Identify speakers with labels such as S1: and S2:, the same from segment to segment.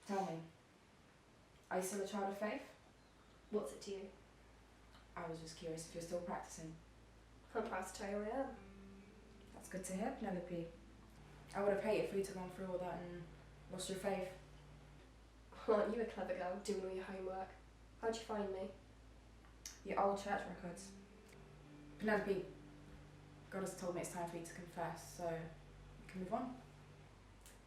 S1: Tell me, are you still a child of faith?
S2: What's it to you?
S1: I was just curious if you're still practicing.
S2: I'm proud to tell you I am.
S1: That's good to hear, Penelope. I would have hated for you to run through all that and lost your faith.
S2: Aren't you a clever girl, doing all your homework? How'd you find me?
S1: Your old church records. Penelope, God has told me it's time for you to confess, so you can move on.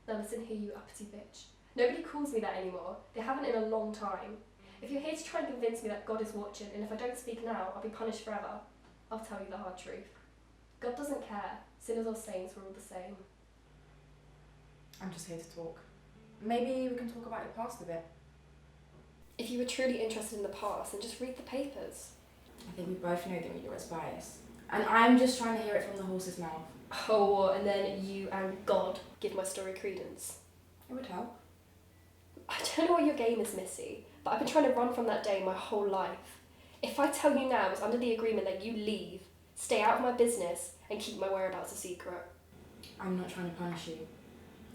S2: Now listen here, you uppity bitch. Nobody calls me that anymore. They haven't in a long time. If you're here to try and convince me that God is watching, and if I don't speak now, I'll be punished forever, I'll tell you the hard truth. God doesn't care. Sinners or saints, we're all the same.
S1: I'm just here to talk. Maybe we can talk about your past a bit.
S2: If you were truly interested in the past, then just read the papers.
S1: I think we both know the media is biased. And I'm just trying to hear it from the horse's mouth.
S2: Oh, and then you and God give my story credence.
S1: It would help.
S2: I don't know what your game is, Missy, but I've been trying to run from that day my whole life. If I tell you now, it's under the agreement that you leave, stay out of my business, and keep my whereabouts a secret.
S1: I'm not trying to punish you.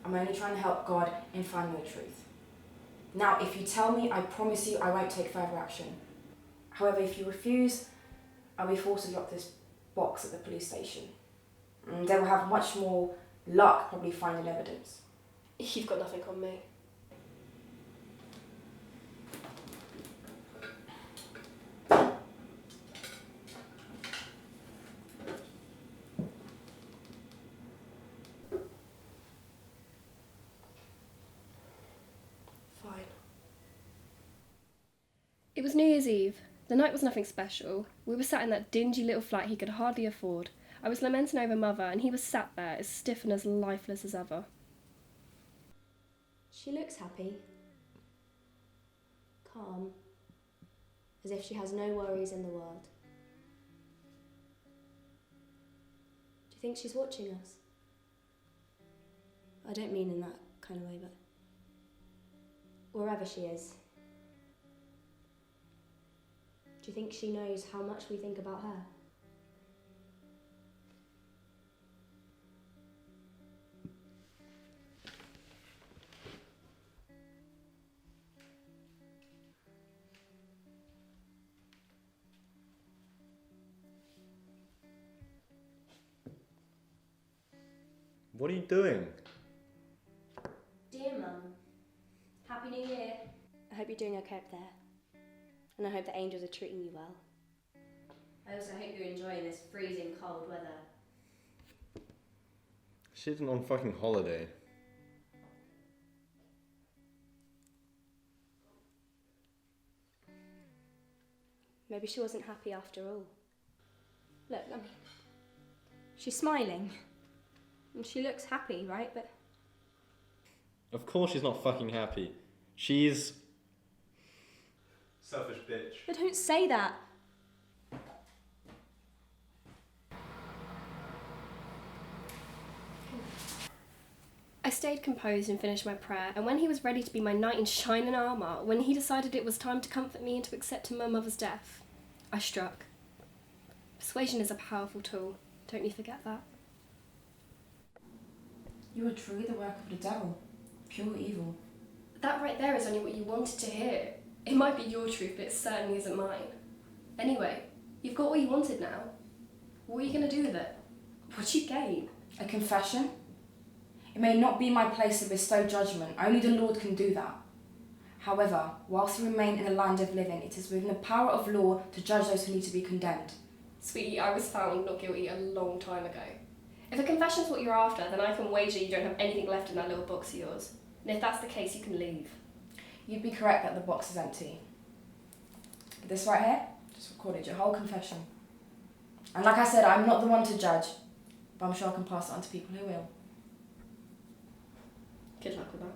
S1: I'm only trying to help God in finding the truth. Now, if you tell me, I promise you I won't take further action. However, if you refuse, I'll be forced to lock this box at the police station. They will have much more luck probably finding evidence.
S2: You've got nothing on me. Fine. It was New Year's Eve. The night was nothing special. We were sat in that dingy little flat he could hardly afford. I was lamenting over Mother, and he was sat there as stiff and as lifeless as ever.
S3: She looks happy. Calm. As if she has no worries in the world. Do you think she's watching us? I don't mean in that kind of way, but wherever she is. Do you think she knows how much we think about her?
S4: What are you doing?
S3: Dear Mum, Happy New Year. I hope you're doing okay up there. And I hope the angels are treating you well. I also hope you're enjoying this freezing cold weather.
S4: She isn't on fucking holiday.
S3: Maybe she wasn't happy after all. Look, I mean, she's smiling. And she looks happy, right? But
S4: Of course she's not fucking happy. She's... selfish bitch.
S3: But don't say that.
S2: I stayed composed and finished my prayer, and when he was ready to be my knight in shining armour, when he decided it was time to comfort me and to accept my mother's death, I struck. Persuasion is a powerful tool. Don't you forget that.
S1: You are truly the work of the devil. Pure evil.
S2: That right there is only what you wanted to hear. It might be your truth, but it certainly isn't mine. Anyway, you've got what you wanted now. What are you going to do with it? What do you gain?
S1: A confession? It may not be my place to bestow judgment. Only the Lord can do that. However, whilst we remain in the land of living, it is within the power of law to judge those who need to be condemned.
S2: Sweetie, I was found not guilty a long time ago. If a confession's what you're after, then I can wager you don't have anything left in that little box of yours. And if that's the case, you can leave.
S1: You'd be correct that the box is empty. But this right here just recorded your whole confession. And like I said, I'm not the one to judge, but I'm sure I can pass it on to people who will.
S2: Good luck with that.